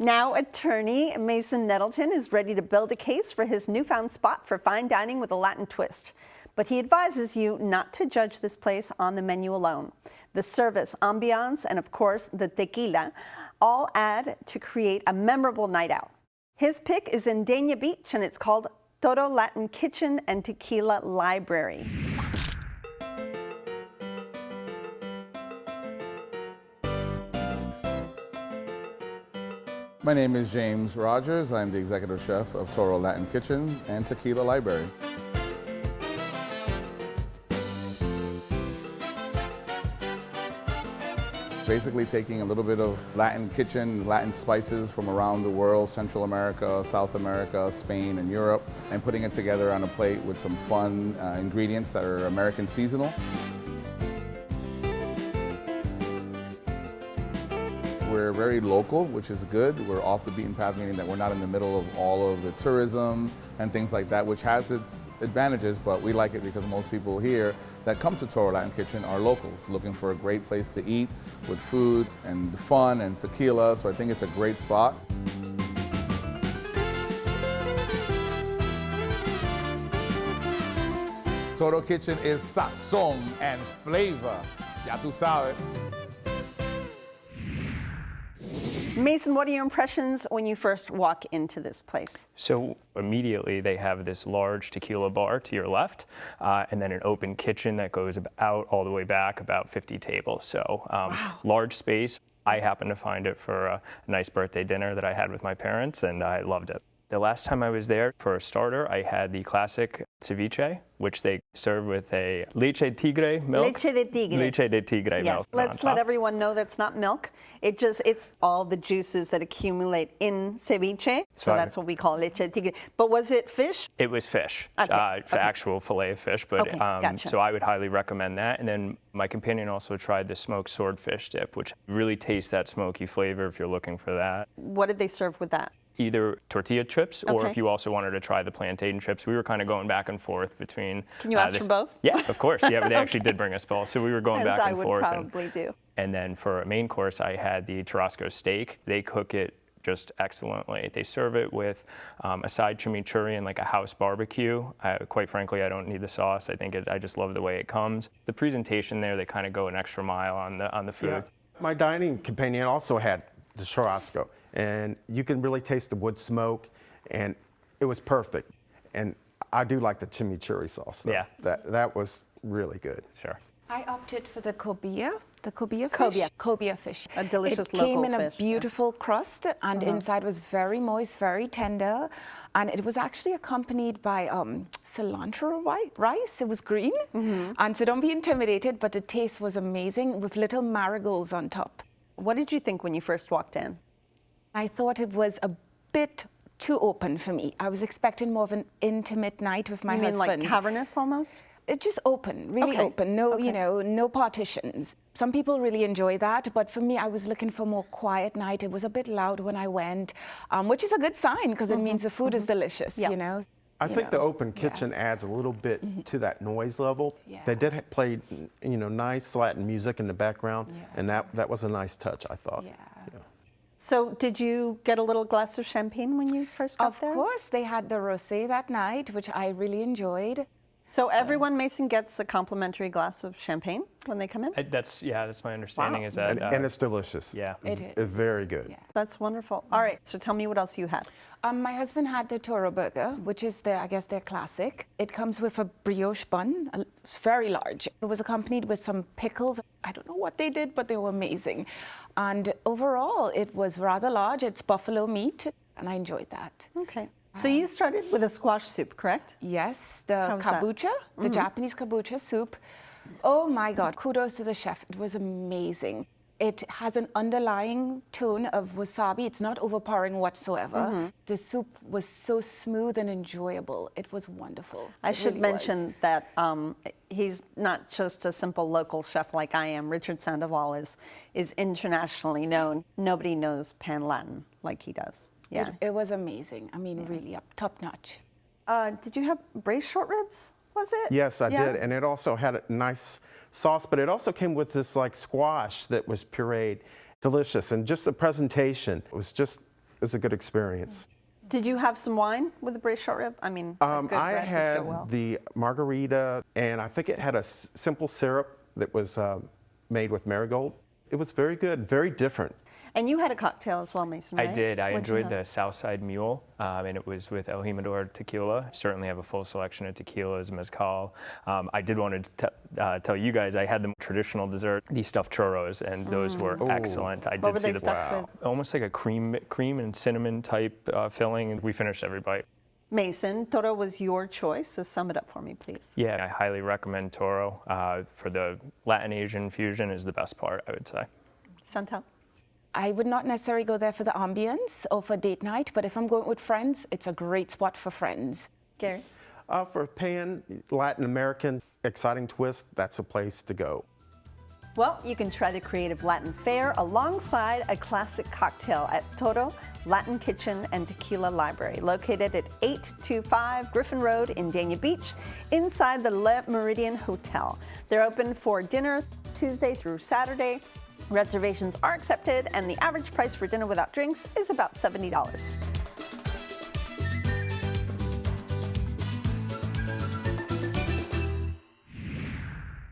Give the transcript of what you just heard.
Now, attorney Mason Nettleton is ready to build a case for his newfound spot for fine dining with a Latin twist. But he advises you not to judge this place on the menu alone. The service, ambiance, and of course, the tequila all add to create a memorable night out. His pick is in Dania Beach, and it's called Toro Latin Kitchen and Tequila Library. My name is James Rogers. I'm the executive chef of Toro Latin Kitchen and Tequila Library. Basically taking a little bit of Latin kitchen, Latin spices from around the world, Central America, South America, Spain, and Europe, and putting it together on a plate with some fun ingredients that are American seasonal. We're very local, which is good. We're off the beaten path, meaning that we're not in the middle of all of the tourism and things like that, which has its advantages, but we like it because most people here that come to Toro Latin Kitchen are locals, looking for a great place to eat with food and fun and tequila, so I think it's a great spot. Toro Kitchen is sazón and flavor. Ya tú sabes. Mason, what are your impressions when you first walk into this place? So immediately they have this large tequila bar to your left, and then an open kitchen that goes out all the way back, about 50 tables. So large space. I happened to find it for a nice birthday dinner that I had with my parents, and I loved it. The last time I was there, for a starter, I had the classic ceviche, which they serve with a leche tigre milk. Leche de tigre. Leche de tigre milk. Let's let everyone know that's not milk. It's all the juices that accumulate in ceviche. So that's what we call leche de tigre. But was it fish? It was fish, actual fillet of fish. But gotcha. So I would highly recommend that. And then my companion also tried the smoked swordfish dip, which really tastes that smoky flavor if you're looking for that. What did they serve with that? Either tortilla chips, or if you also wanted to try the plantain chips. We were kind of going back and forth between. Can you ask for both? Yeah, of course. Yeah, but they actually did bring us both, so we were going back and forth. I would probably do. And then for a main course, I had the churrasco steak. They cook it just excellently. They serve it with a side chimichurri and like a house barbecue. Quite frankly, I don't need the sauce. I just love the way it comes. The presentation there, they kind of go an extra mile on the food. Yeah. My dining companion also had the churrasco, and you can really taste the wood smoke, and it was perfect. And I do like the chimichurri sauce, though. Yeah. That was really good. Sure. I opted for the cobia fish. Cobia fish. A delicious it local came in fish. a beautiful crust, and inside was very moist, very tender, and it was actually accompanied by cilantro rice. It was green, and so don't be intimidated, but the taste was amazing with little marigolds on top. What did you think when you first walked in? I thought it was a bit too open for me. I was expecting more of an intimate night with my husband. You mean like cavernous almost? It's just open, really open. No, no partitions. Some people really enjoy that, but for me, I was looking for a more quiet night. It was a bit loud when I went, which is a good sign because it means the food is delicious, you know. I think the open kitchen adds a little bit to that noise level. Yeah. They did play, nice Latin music in the background, and that was a nice touch, I thought. Yeah. So did you get a little glass of champagne when you first got there? Of course, they had the rosé that night, which I really enjoyed. So everyone, Mason, gets a complimentary glass of champagne when they come in? That's my understanding. Is that And it's delicious. Yeah. It is. It's very good. Yeah. That's wonderful. All right, so tell me what else you had. My husband had the Toro burger, which is their classic. It comes with a brioche bun, it's very large. It was accompanied with some pickles. I don't know what they did, but they were amazing. And overall, it was rather large. It's buffalo meat, and I enjoyed that. Okay. So you started with a squash soup, correct? Yes, the was that? kabocha, the Japanese kabocha soup. Oh my God, kudos to the chef. It was amazing. It has an underlying tone of wasabi. It's not overpowering whatsoever. The soup was so smooth and enjoyable. It was wonderful. I should mention that he's not just a simple local chef like I am. Richard Sandoval is internationally known. Nobody knows Pan Latin like he does. Yeah. It was amazing. I mean, really top notch. Did you have braised short ribs? Was it? Yes, I did, and it also had a nice sauce, but it also came with this like squash that was pureed, delicious, and just the presentation was just was a good experience. Did you have some wine with the braised short rib? I mean, a good I red would had go well. the margarita, and I think it had a simple syrup that was made with marigold. It was very good, very different. And you had a cocktail as well, Mason, I right? did. I What'd you enjoyed have? the Southside Mule, and it was with El Jimador tequila. Certainly have a full selection of tequilas, mezcal. I did want to tell you guys I had the traditional dessert, the stuffed churros, and those were excellent. I What did were see they the stuffed with? almost like a cream and cinnamon type filling, and we finished every bite. Mason, Toro was your choice, so sum it up for me, please. Yeah, I highly recommend Toro. For the Latin Asian fusion is the best part, I would say. Chantal? I would not necessarily go there for the ambience or for date night, but if I'm going with friends, it's a great spot for friends. Gary? For pan Latin American exciting twist, that's a place to go. Well, you can try the creative Latin fare alongside a classic cocktail at Toro Latin Kitchen and Tequila Library, located at 825 Griffin Road in Dania Beach, inside the Le Meridian Hotel. They're open for dinner Tuesday through Saturday. Reservations are accepted, and the average price for dinner without drinks is about $70.